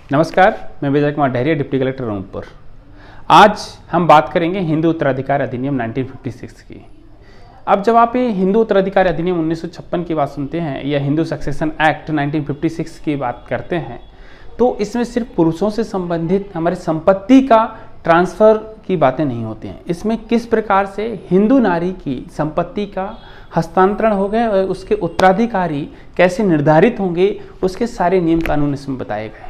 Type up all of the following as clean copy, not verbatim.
नमस्कार, मैं Vijay Kumar Dahariya, deputy collector Rampur. आज हम बात करेंगे हिंदू उत्तराधिकार अधिनियम 1956 की। अब जब आप ये हिंदू उत्तराधिकार अधिनियम 1956 की बात सुनते हैं या हिंदू सक्सेशन एक्ट 1956 की बात करते हैं, तो इसमें सिर्फ पुरुषों से संबंधित हमारी संपत्ति का ट्रांसफ़र की बातें नहीं होती हैं। इसमें किस प्रकार से हिंदू नारी की संपत्ति का हस्तांतरण हो गए और उसके उत्तराधिकारी कैसे निर्धारित होंगे, उसके सारे नियम कानून इसमें बताए गए हैं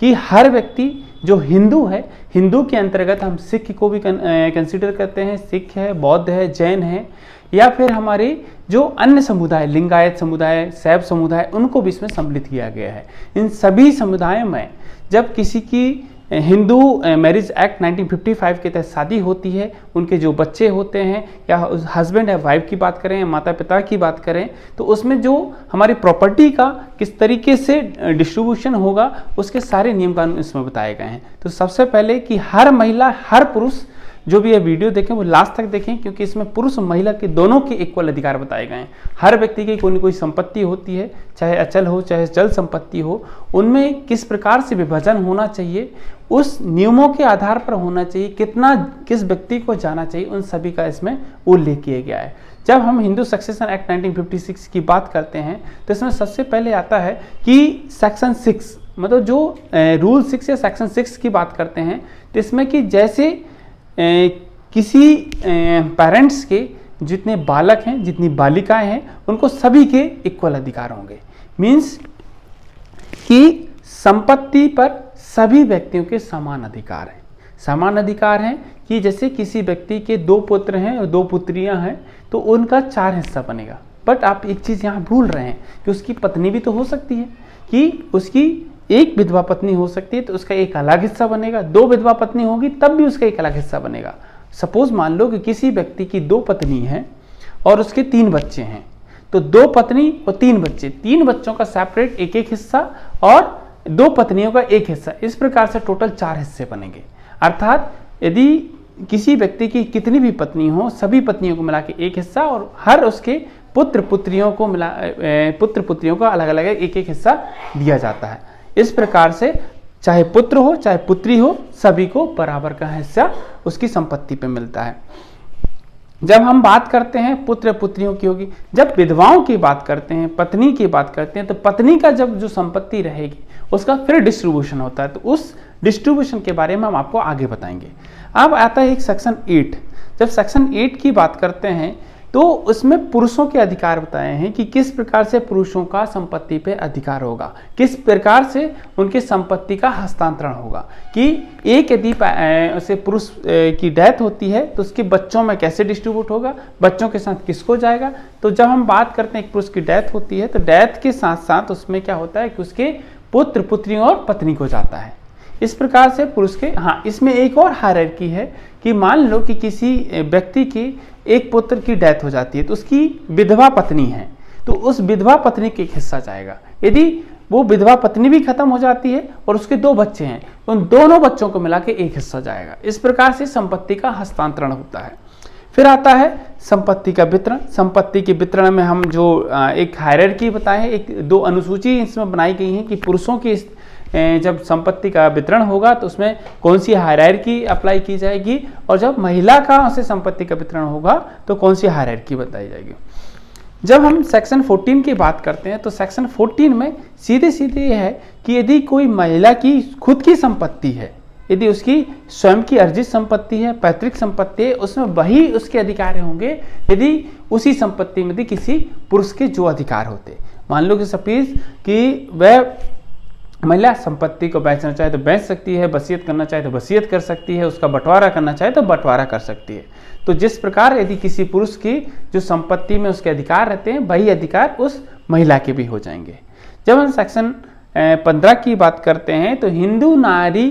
कि हर व्यक्ति जो हिंदू है, हिंदू के अंतर्गत हम सिख को भी कंसीडर करते हैं, सिख है, बौद्ध है, जैन है, या फिर हमारे जो अन्य समुदाय, लिंगायत समुदाय, शैव समुदाय, उनको भी इसमें सम्मिलित किया गया है। इन सभी समुदायों में जब किसी की हिंदू मैरिज एक्ट 1955 के तहत शादी होती है, उनके जो बच्चे होते हैं या हस्बैंड है वाइफ की बात करें या माता पिता की बात करें, तो उसमें जो हमारी प्रॉपर्टी का किस तरीके से डिस्ट्रीब्यूशन होगा, उसके सारे नियम कानून इसमें बताए गए हैं। तो सबसे पहले कि हर महिला, हर पुरुष जो भी ये वीडियो देखें वो लास्ट तक देखें, क्योंकि इसमें पुरुष महिला के दोनों के इक्वल अधिकार बताए गए हैं। हर व्यक्ति की कोई न कोई संपत्ति होती है, चाहे अचल हो चाहे चल संपत्ति हो, उनमें किस प्रकार से विभाजन होना चाहिए, उस नियमों के आधार पर होना चाहिए, कितना किस व्यक्ति को जाना चाहिए, उन सभी का इसमें उल्लेख किया गया है। जब हम हिंदू सक्सेशन एक्ट 1956 की बात करते हैं तो इसमें सबसे पहले आता है कि सेक्शन 6, मतलब जो रूल 6 या सेक्शन 6 की बात करते हैं, तो इसमें कि जैसे किसी पेरेंट्स के जितने बालक हैं, जितनी बालिकाएं हैं, उनको सभी के इक्वल अधिकार होंगे। मीन्स कि संपत्ति पर सभी व्यक्तियों के समान अधिकार हैं। समान अधिकार हैं कि जैसे किसी व्यक्ति के 2 पुत्र हैं और 2 पुत्रियां हैं, तो उनका 4 हिस्सा बनेगा। बट आप एक चीज़ यहाँ भूल रहे हैं कि उसकी पत्नी भी तो हो सकती है, कि उसकी एक विधवा पत्नी हो सकती है तो उसका एक अलग हिस्सा बनेगा, 2 विधवा पत्नी होगी तब भी उसका एक अलग हिस्सा बनेगा। सपोज मान लो कि किसी व्यक्ति की 2 पत्नी हैं और उसके 3 बच्चे हैं, तो 2 पत्नी और 3 बच्चे, 3 बच्चों का सेपरेट एक एक हिस्सा और 2 पत्नियों का एक हिस्सा, इस प्रकार से टोटल 4 हिस्से बनेंगे। अर्थात यदि किसी व्यक्ति की कितनी भी पत्नी हो, सभी पत्नियों को मिला के एक हिस्सा और हर उसके पुत्र पुत्रियों का अलग अलग एक एक हिस्सा दिया जाता है। इस प्रकार से चाहे पुत्र हो चाहे पुत्री हो, सभी को बराबर का हिस्सा उसकी संपत्ति पे मिलता है। जब हम बात करते हैं पुत्र पुत्रियों की होगी, जब विधवाओं की बात करते हैं, पत्नी की बात करते हैं, तो पत्नी का जब जो संपत्ति रहेगी उसका फिर डिस्ट्रीब्यूशन होता है। तो उस डिस्ट्रीब्यूशन के बारे में हम आपको आगे बताएंगे। अब आता है एक सेक्शन 8। जब सेक्शन 8 की बात करते हैं तो उसमें पुरुषों के अधिकार बताए हैं कि किस प्रकार से पुरुषों का संपत्ति पे अधिकार होगा, किस प्रकार से उनके संपत्ति का हस्तांतरण होगा, कि एक यदि से पुरुष की डेथ होती है तो उसके बच्चों में कैसे डिस्ट्रीब्यूट होगा, बच्चों के साथ किसको जाएगा। तो जब हम बात करते हैं एक पुरुष की डेथ होती है तो डेथ के साथ साथ उसमें क्या होता है कि उसके पुत्र पुत्रियों और पत्नी को जाता है। इस प्रकार से पुरुष के, हाँ, इसमें एक और हायरार्की है कि मान लो कि किसी व्यक्ति की एक पुत्र की डेथ हो जाती है तो उसकी विधवा पत्नी है, तो उस विधवा पत्नी के एक हिस्सा जाएगा। यदि वो विधवा पत्नी भी खत्म हो जाती है और उसके 2 बच्चे हैं, तो उन दोनों बच्चों को मिला के एक हिस्सा जाएगा। इस प्रकार से संपत्ति का हस्तांतरण होता है। फिर आता है संपत्ति का वितरण। संपत्ति के वितरण में हम जो एक हायरार्की बताए, एक 2 अनुसूची इसमें बनाई गई है कि पुरुषों की जब संपत्ति का वितरण होगा तो उसमें कौन सी हायरार्की अप्लाई की जाएगी, और जब महिला का से संपत्ति का वितरण होगा तो कौन सी हायरार्की बताई जाएगी। जब हम सेक्शन 14 की बात करते हैं तो सेक्शन 14 में सीधे सीधे यह है कि यदि कोई महिला की खुद की संपत्ति है, यदि उसकी स्वयं की अर्जित संपत्ति है, पैतृक संपत्ति है, उसमें वही उसके अधिकार होंगे यदि उसी संपत्ति में किसी पुरुष के जो अधिकार होते। मान लो कि सपोज कि वह महिला संपत्ति को बेचना चाहे तो बेच सकती है, वसीयत करना चाहे तो वसीयत कर सकती है, उसका बंटवारा करना चाहे तो बंटवारा कर सकती है। तो जिस प्रकार यदि किसी पुरुष की जो संपत्ति में उसके अधिकार रहते हैं, वही अधिकार उस महिला के भी हो जाएंगे। जब हम सेक्शन 15 की बात करते हैं तो हिंदू नारी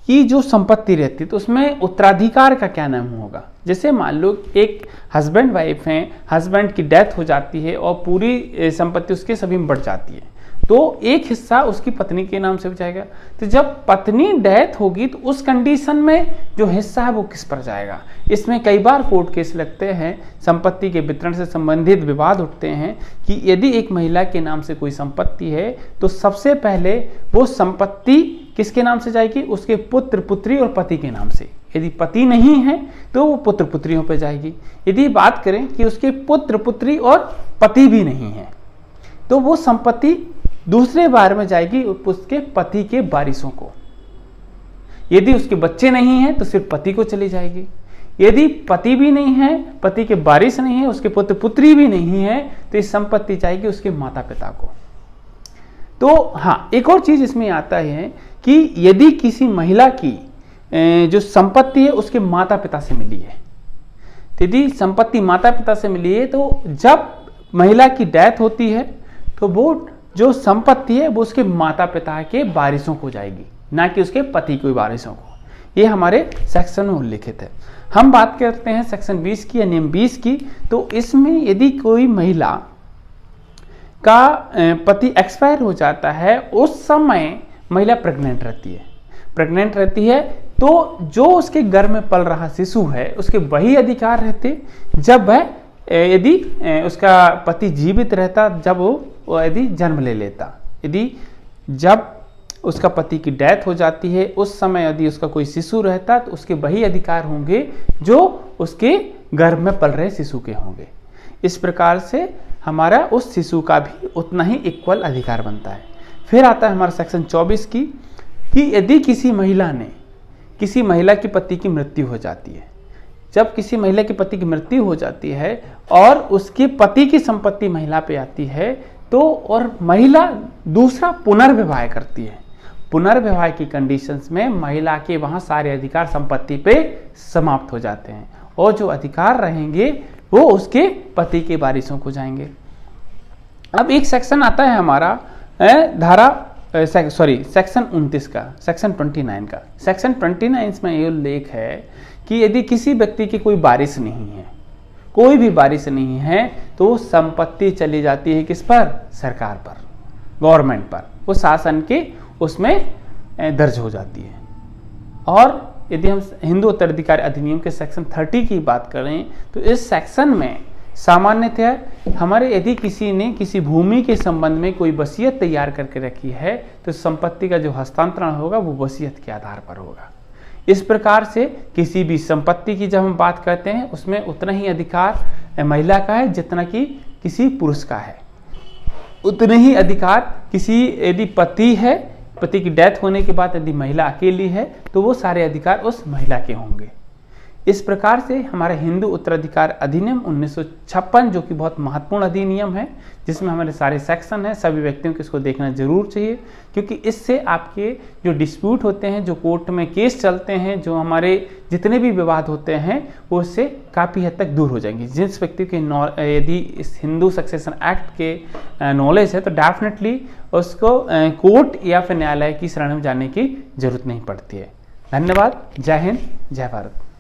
की जो संपत्ति रहती है तो उसमें उत्तराधिकार का क्या नाम होगा। जैसे मान लो एक हस्बैंड वाइफ हैं, हस्बैंड की डेथ हो जाती है और पूरी संपत्ति उसके सभी में बढ़ जाती है, तो एक हिस्सा उसकी पत्नी के नाम से भी जाएगा। तो जब पत्नी डेथ होगी तो उस कंडीशन में जो हिस्सा है वो किस पर जाएगा। इसमें कई बार कोर्ट केस लगते हैं, संपत्ति के वितरण से संबंधित विवाद उठते हैं कि यदि एक महिला के नाम से कोई संपत्ति है तो सबसे पहले वो संपत्ति किसके नाम से जाएगी? उसके पुत्र पुत्री और पति के नाम से। यदि पति नहीं है तो वो पुत्र पुत्रियों पर जाएगी। यदि बात करें कि उसके पुत्र पुत्री और पति भी नहीं है तो वो संपत्ति दूसरे बार में जाएगी उसके पति के वारिसों को। यदि उसके बच्चे नहीं हैं तो सिर्फ पति को चली जाएगी। यदि पति भी नहीं है, पति के वारिस नहीं है, उसके पुत्र पुत्री भी नहीं है तो इस संपत्ति जाएगी उसके माता पिता को। तो हाँ, एक और चीज इसमें आता है कि यदि किसी महिला की जो संपत्ति है उसके माता पिता से मिली है, तो यदि संपत्ति माता पिता से मिली है तो जब महिला की डेथ होती है तो वो जो संपत्ति है वो उसके माता पिता के वारिसों को जाएगी, ना कि उसके पति के वारिसों को। ये हमारे सेक्शन में उल्लिखित है। हम बात करते हैं सेक्शन 20 की या नियम 20 की। तो इसमें यदि कोई महिला का पति एक्सपायर हो जाता है, उस समय महिला प्रेग्नेंट रहती है तो जो उसके गर्भ में पल रहा शिशु है उसके वही अधिकार रहते जब वह यदि उसका पति जीवित रहता, जब वो यदि जन्म ले लेता। यदि जब उसका पति की डेथ हो जाती है उस समय यदि उसका कोई शिशु रहता तो उसके वही अधिकार होंगे जो उसके गर्भ में पल रहे शिशु के होंगे। इस प्रकार से हमारा उस शिशु का भी उतना ही इक्वल अधिकार बनता है। फिर आता है हमारा सेक्शन 24 की कि यदि किसी महिला की पति की मृत्यु हो जाती है, जब किसी महिला के पति की मृत्यु हो जाती है और उसके पति की संपत्ति महिला पे आती है तो और महिला दूसरा पुनर्विवाह करती है, पुनर्विवाह की कंडीशंस में महिला के वहां सारे अधिकार संपत्ति पे समाप्त हो जाते हैं और जो अधिकार रहेंगे वो उसके पति के वारिसों को जाएंगे। अब एक सेक्शन आता है हमारा सेक्शन 29 का, सेक्शन 29 का। सेक्शन 29 में ये उल्लेख है कि यदि किसी व्यक्ति की कोई वारिस नहीं है, कोई भी वारिस नहीं है तो संपत्ति चली जाती है किस पर? सरकार पर, गवर्नमेंट पर, वो शासन के उसमें दर्ज हो जाती है। और यदि हम हिंदू उत्तराधिकार अधिनियम के सेक्शन 30 की बात करें तो इस सेक्शन में सामान्यतः हमारे यदि किसी ने किसी भूमि के संबंध में कोई वसीयत तैयार करके रखी है तो संपत्ति का जो हस्तांतरण होगा वो वसीयत के आधार पर होगा। इस प्रकार से किसी भी संपत्ति की जब हम बात करते हैं उसमें उतना ही अधिकार महिला का है जितना कि किसी पुरुष का है। उतने ही अधिकार किसी यदि पति है, पति की डेथ होने के बाद यदि महिला अकेली है तो वो सारे अधिकार उस महिला के होंगे। इस प्रकार से हमारे हिंदू उत्तराधिकार अधिनियम 1956 जो कि बहुत महत्वपूर्ण अधिनियम है, जिसमें हमारे सारे सेक्शन हैं, सभी व्यक्तियों को इसको देखना जरूर चाहिए, क्योंकि इससे आपके जो डिस्प्यूट होते हैं, जो कोर्ट में केस चलते हैं, जो हमारे जितने भी विवाद होते हैं वो इससे काफ़ी हद तक दूर हो जाएंगे। जिस व्यक्ति के यदि इस हिंदू सक्सेशन एक्ट के नॉलेज है तो डेफिनेटली उसको कोर्ट या फिर न्यायालय की शरण में जाने की जरूरत नहीं पड़ती है। धन्यवाद। जय हिंद, जय भारत।